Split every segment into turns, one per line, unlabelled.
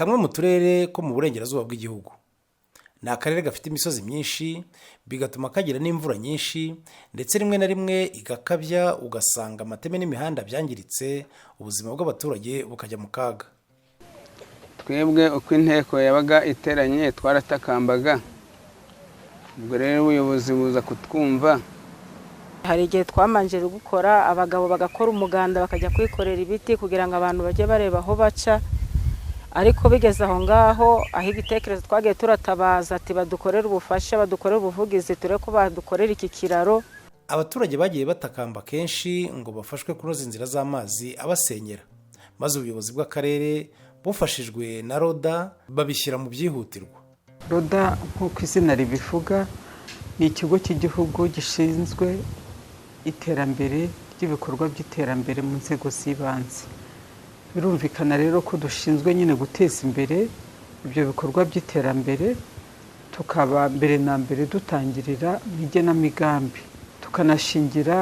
kamwe mu turere ko mu burengerazuba bw'igihugu. Ni akarere gafite imisozi myinshi bigatuma kagira n'imvura nyinshi ndetse rimwe na rimwe igakabya ugasanga amateme n'imihanda byangiritse, ubuzima bw'abaturage bukajya mu kaga.
Twebwe uko inteko yabaga iteranye twaratakambaga, ubwo rero ubuyobozi buza kutwumva.
Hari igihe twamanjije gukora, abagabo bagakora umuganda bakajya kwikorera ibiti kugira ngo abantu bajye bareba aho baca, ariko bigeze aho ngaho aho igitekerezo twagiye turatabaza ati badukorere ubufasha, badukorere ubuvugizi turebe ko badukorera iki kiraro.
Abaturage bagiye batakamba kenshi ngo bafashwe kunoza inzira z'amazi abasenyera, maze ubuyobozi bw'akarere bufashijwe na RODA babishyira mu byihutirwa.
RODA nk'uko izina ribivuga ni ikigo cy'igihugu gishinzwe iterambere ry'ibikorwa by'iterambere mu nzego z'ibanze. Birumvikana rero ko dushinzwe nyine guteza imbere ibyo bikorwa by'iterambere, tukaba mbere na mbere dutangirira mu igenamigambi, tukanashingira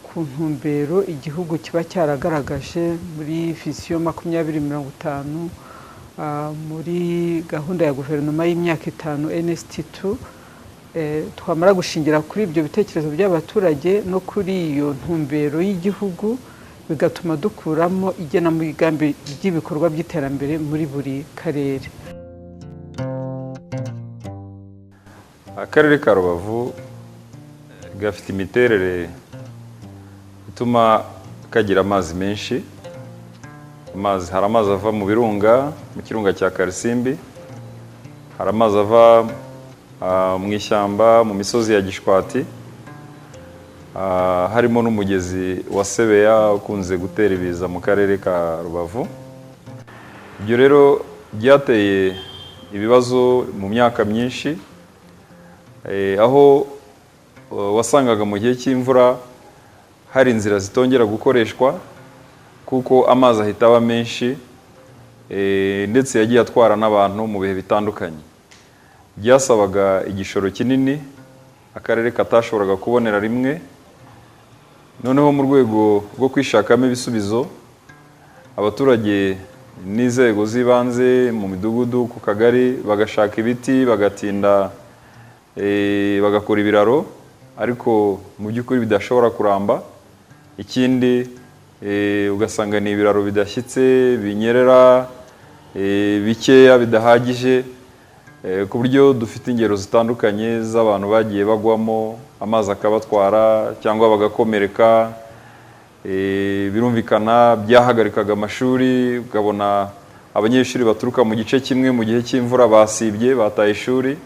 ku ntumbero igihugu kiba cyaragaragaje muri Vision 2050, muri gahunda ya guverinoma y'imyaka 5 NST2. Twamara gushingira kuri ibyo bitekerezo by'abaturage no kuri iyo ntumbero y'igihugu, bigatuma dukuramo igenamigambi ry'ibikorwa by'iterambere muri buri karere.
Akarere ka Rubavu gafite imiterere ituma kagira amazi menshi. Hari amazi ava mu birunga, mu kirunga cya Karisimbi, hari amazi ava mu ishyamba, mu misozi ya Gishwati, harimo n'umugezi wa Sebeya ukunze gutera ibiza mu karere ka Rubavu. Ibyo rero byateye ibibazo mu myaka myinshi, aho wasangaga mu gihe cy'imvura hari inzira zitongera gukoreshwa kuko amazi ahita aba menshi, ndetse yagiye atwara n'abantu mu bihe bitandukanye. Byasabaga igishoro kinini akarere katashoboraga kubonera rimwe. Noneho mu rwego rwo kwishakamo ibisubizo, abaturage n'inzego z'ibanze mu midugudu, ku kagari bagashaka ibiti, bagatinda bagakora ibiraro, ariko mu by'ukuri bidashobora kuramba. Ikindi ugasanga ni ibiraro bidashyitse, binyerera, bikeya, bidahagije, ku buryo dufite ingero zitandukanye z'abantu bagiye bagwamo amazi akabatwara cyangwa bagakomereka. Birumvikana byahagarikaga amashuri, ukabona abanyeshuri baturuka mu gice kimwe mu gihe cy'imvura basibye, bataye ishuri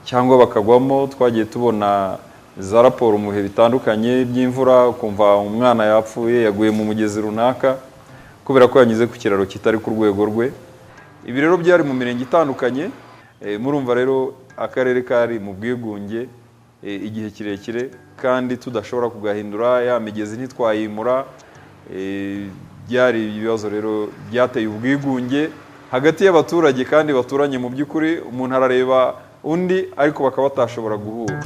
cyangwa bakagwamo. Twagiye tubona za raporo mu bihe bitandukanye by'imvura, ukumva umwana yapfuye, yaguye mu mugezi runaka kubera ko yanyuze ku kiraro kitari ku rwego rwe. Ibi rero byari mu mirenge itandukanye. Murumva rero akarere kari mu bwigunge igihe kirekire kandi tudashobora kugahindura, ya migezi ntitwayimura. Byari ibibazo rero byateye ubwigunge hagati y'abaturage kandi baturanye mu by'ukuri, umuntu arareba undi ariko bakaba batashobora guhura.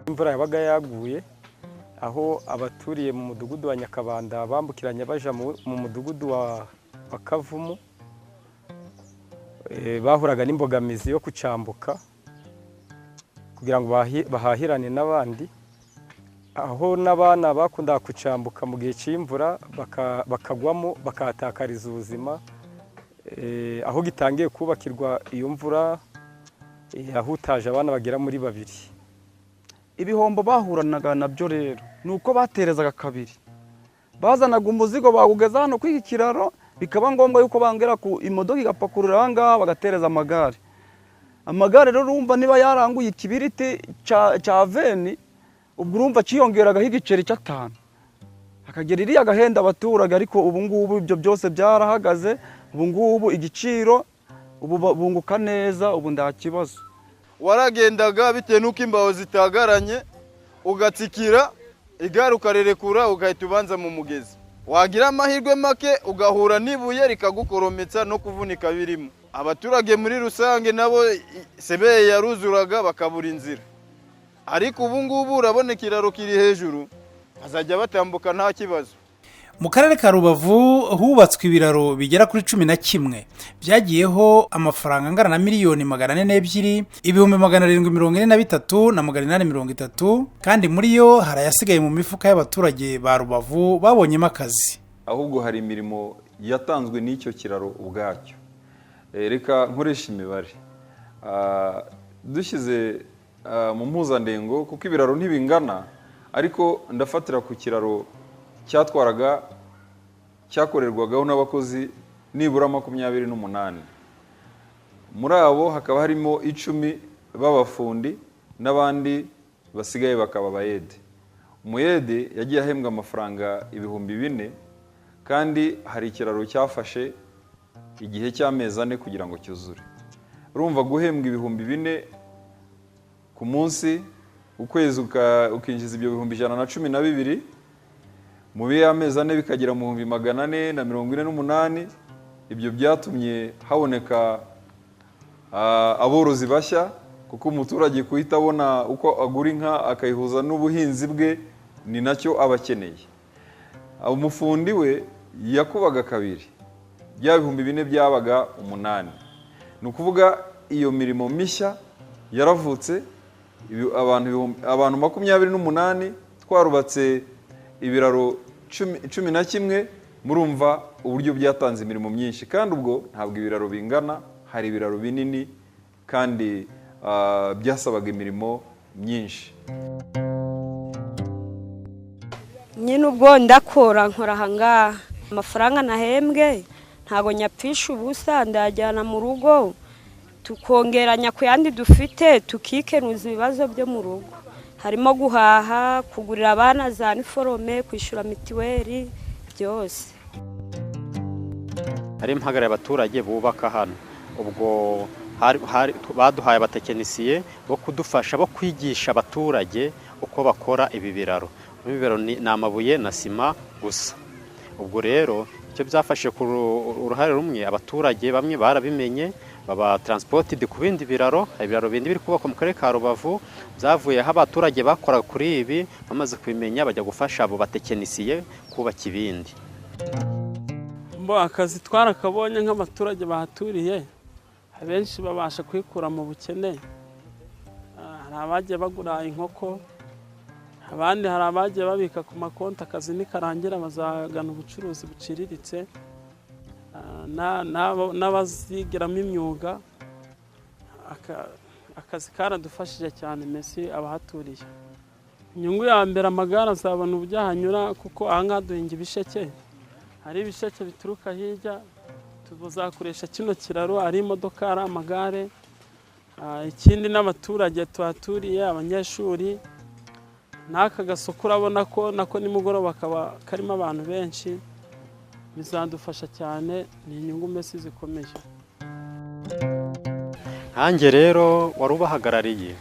Imvura yabaga yaguye, aho abaturiye mu mudugudu wa Nyakabanda bambukiranya baja mu mudugudu wa Kavumu, bahuraga n'imbogamizi yo kucambuka kugira ngo bahahirane n'abandi, aho n'abana bakundaga kucambuka mu gihe cy'imvura bakagwamo bakahatakariza ubuzima. Aho gitangiye kubakirwa iyo mvura yahutaje abana bagera muri 2.
Ibihombo bahuranaga nabyo rero nuko baterezaga kabiri, bazanaga umuzigo bawugeza hano kw'iki kiraro, bikaba ngombwa yuko bangera ku imodoka igapakurura ahangaha bagatereza amagare. Amagare rero urumva niba yaranguye ikibiriti cya veni, ubwo urumva cyiyongeragaho igiceri cy'atanu, hakagera iriya gahenda abaturage. Ariko ubu ngubu ibyo byose byarahagaze, ubu ngubu igiciro ubu bunguka neza, ubu nta kibazo.
Waragendaga bitewe n'uko imbaho zitagaranye, ugatsikira igare ukarerekura ugahita ubanza mu mugezi. Wagira amahirwe make ugahura n'ibuye rikagukorometsa no kuvunika birimo. Abaturage muri rusange nabo Sebeya yaruzuraga bakabura inzira. ariko ubu ngubu urabona ikiraro kiri hejuru bazajya batambuka nta kibazo.
Mu karere ka Rubavu hubatswe ibiraro bigera kuri 11 byagiyeho amafaranga angana na miliyoni 442 ibihumbi 743 na 830 kandi muri yo harayasigaye mu mifuka y'abaturage ba Rubavu babonyemo akazi.
Ahubwo hari imirimo yatanzwe n'icyo kiraro ubwacyo. Reka nkoresha imibare. Dushyize mu mpuzandengo kuko ibiraro ntibingana, ariko ndafatira ku kiraro cyakorerwagaho n'abakozi nibura 28. Muri abo hakaba harimo 10 b'abafundi n'abandi basigaye bakaba abayede. Umuyede yagiye ahembwa amafaranga 4,000 kandi hari ikiraro cyafashe igihe cy'amezi 4 kugira ngo cyuzure. Urumva guhembwa 4,000 ku munsi, ukwezi ukinjiza ibyo 112 mu bihe amezi 4 bikagera mu 448. Ibyo byatumye haboneka aborozi bashya, kuko umuturage kuhita abona uko agura inka akayihuza n'ubuhinzi bwe ni nacyo abakeneye. Umufundi we yakubaga kabiri, bya 4,000 byabaga 8. Ni ukuvuga iyo mirimo mishya yaravutse, abantu 28 twarubatse ibiraro 11. Murumva uburyo byatanze imirimo myinshi, kandi ubwo ntabwo ibiraro bingana, hari ibiraro binini kandi byasabaga imirimo myinshi.
Nyine ubwo ndakora nkora hangaha, amafaranga nahembwe ntago nyapfisha ubusa, ndajyana mu rugo tukongeranya ku yandi dufite tukikenuza ibibazo byo mu rugo, harimo guhaha, kugurira abana za uniforme, kwishyura mitiweli byose.
Hari mpagarariye abaturage bubaka hano, ubwo baduhaye abatekinisiye bo kudufasha bo kwigisha abaturage uko bakora ibi biraro. Ibi biraro ni amabuye na sima gusa. Ubwo rero icyo byafashe ku ruhare rumwe, abaturage bamwe barabimenye baba transported ku bindi biraro. Ibiraro bindi biri kubakwa mu karere ka Rubavu byavuye aho abaturage bakora kuri ibi, bamaze kubimenya bajya gufasha abo batekinisiye kubaka ibindi.
Akazi twarakabonye nk'abaturage bahaturiye, abenshi babasha kwikura mu bukene. Hari abagiye bagura inkoko, abandi hari abagiye babika ku makonti, akazi nikarangira bazagana ubucuruzi buciriritse, n'abazigiramo imyuga. Akazi karadufashije cyane mesi abahaturiye. Inyungu ya mbere, amagare azabona uburyo ahanyura, kuko ahangaha duhinga ibisheke, hari ibisheke bituruka hirya, tuzakoresha kino kiraro, ari imodoka, ari amagare. Ikindi n'abaturage tuhaturiye, abanyeshuri, n'aka gasoko urabona ko nako nimugoroba kaba karimo abantu benshi, bizadufasha cyane, ni inyungu mbese zikomeye.
Hanjye rero wari ubahagarariye,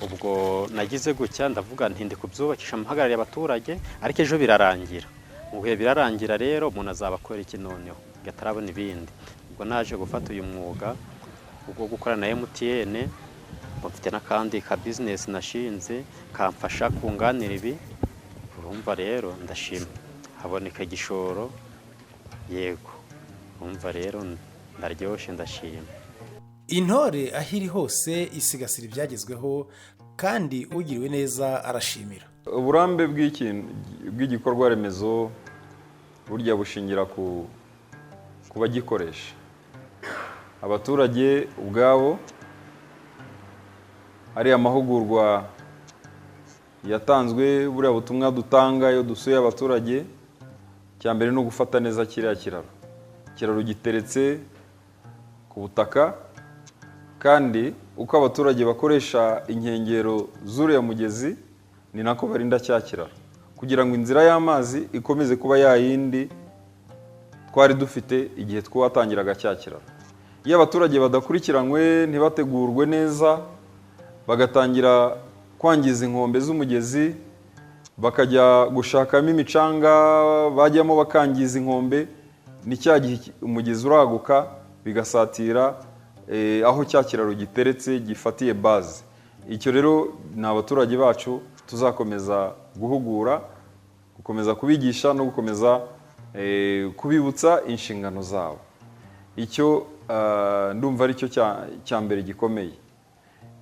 ubwo nagize gutya ndavuga nti ndi kubyubakisha mpagarariye abaturage, ariko ejo birarangira. Mu bihe birarangira rero umuntu azabakora iki noneho gatarabona ibindi. Ubwo naje gufata uyu mwuga ubwo gukorana na MTN, mfite n'akandi ka business nashinze kamfasha kunganira ibi. Urumva rero ndashima haboneka igishoro, yego urumva rero ndaryoshye, ndashima.
Intore ahiri hose isigasira ibyagezweho, kandi ugiriwe neza arashimira.
Uburambe bw'igikorwa remezo burya bushingira ku bagikoresha. Abaturage ubwabo, ari amahugurwa yatanzwe, buriya butumwa dutanga iyo dusuye abaturage, cyambere no gufata neza kiriya kiraro. Kiraro giteretse ku butaka, kandi uko abaturage bakoresha inkengero z'uriya mugezi ni nako barinda cya kiraro, kugira ngo inzira y'amazi ikomeze kuba yayindi twari dufite igihe twatangiraga cya kiraro. Iyo abaturage badakurikiranywe, ntibategurwe neza, bagatangira kwangiza inkombe z'umugezi, bakajya gushakamo imicanga bajyamo bakangiza inkombe, ni cya gihe umugezi uraguka bigasatira aho cya kiraro giteretse gifatiye base. icyo rero ni abaturage bacu tuzakomeza guhugura, gukomeza kubigisha no gukomeza kubibutsa inshingano zabo. Icyo ndumva ari cyo cya mbere gikomeye.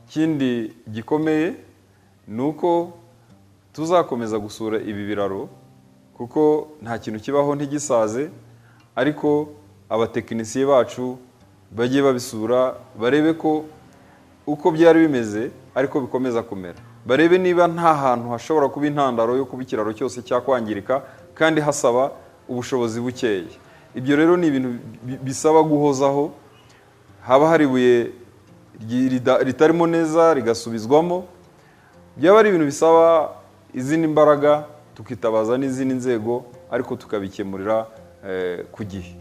Ikindi gikomeye ni uko tuzakomeza gusura ibi biraro, kuko nta kintu kibaho ntigisaze, ariko abatekinisiye bacu bajye babisura barebe ko uko byari bimeze ariko bikomeza kumera, barebe niba nta hantu hashobora kuba intandaro yo kuba ikiraro cyose cyakwangirika kandi hasaba ubushobozi bukeya. Ibyo rero ni ibintu bisaba guhozaho, haba hari ibuye ritarimo neza rigasubizwamo, byaba ari ibintu bisaba izindi mbaraga, tukitabaza n'izindi nzego ariko tukabikemurira ku gihe.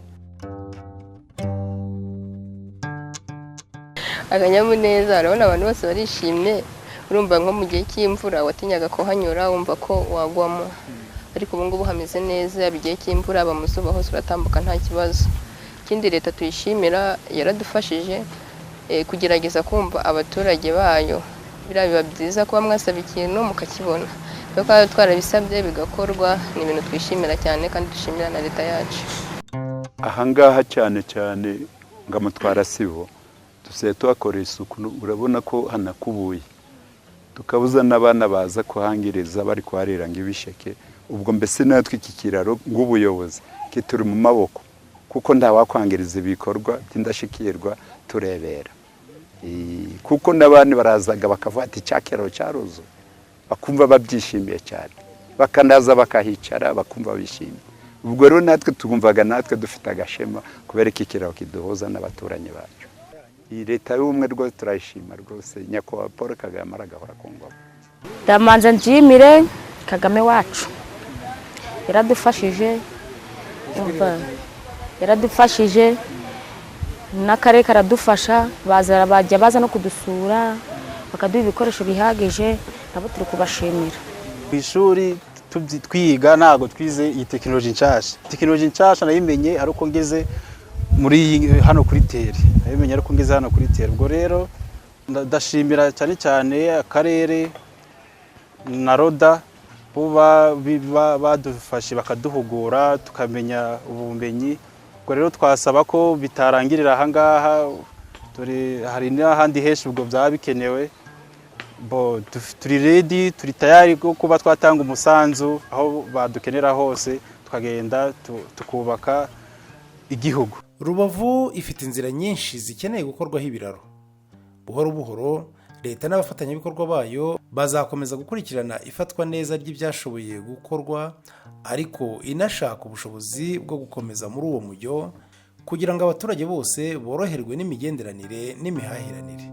Akanyamuneza, urabona abantu bose barishimye, urumva nko mu gihe cy'imvura watinyaga kuhanyura wumva ko wagwamo, ariko ubu ngubu hameze neza, igihe cy'imvura mu zuba hose uratambuka nta kibazo. Ikindi leta tuyishimira, yaradufashije kugerageza kumva abaturage bayo, biba byiza kuba mwasaba ikintu mukakibona, kuko twarabisabye bigakorwa, ni ibintu twishimira cyane kandi dushimira na leta yacu.
Ahangaha cyane cyane nga Mutwara Sibo dusigaye tuhakorera isuku, urabona ko hanakubuye, tukabuza n'abana baza kuhangiriza bari kuharira ngo ibisheke. Ubwo mbese natwe iki kiraro ng'ubuyobozi kituri mu maboko, kuko nta wakwangiriza ibikorwa by'indashikirwa turebera, kuko n'abandi barazaga bakavuga ati cya kiraro cyaruzuye, bakumva babyishimiye cyane, bakanaza bakahicara bakumva bishimiye. Ubwo rero natwe tugumvaga natwe dufite agashema kubera iki kiraro kiduhuza n'abaturanyi bacu. Iyi leta y'ubumwe rwose turayishima rwose, nyakubahwa Paul Kagame aragahora ku ngoma.
Ndamanza nshimire Kagame wacu, yaradufashije n'akarere karadufasha, bajya baza no kudusura bakaduha ibikoresho bihagije, nabo turi kubashimira.
Ku ishuri twiga ntago twize iyi tekinoloji nshasha. Tekinoloji nshasha nayimenye ari uko ngeze muri hano kuri teri, nayimenye ari uko ngeze hano kuri teri. Ubwo rero ndashimira cyane cyane akarere na Roda kuba badufashe bakaduhugura tukamenya ubumenyi. Ubwo rero twasaba ko bitarangirira ahangaha, hari n'ahandi henshi ubwo byaba bikenewe. Turi ready, turi tayari kuba twatanga umusanzu aho badukenera hose, tukagenda tukubaka igihugu.
Rubavu ifite inzira nyinshi zikeneye gukorwaho ibiraro. Buhoro buhoro leta n'abafatanyabikorwa bayo bazakomeza gukurikirana ifatwa neza ry'ibyashoboye gukorwa, ariko inashaka ubushobozi bwo gukomeza muri uwo mujyo kugira ngo abaturage bose boroherwe n'imigenderanire n'imihahiranire.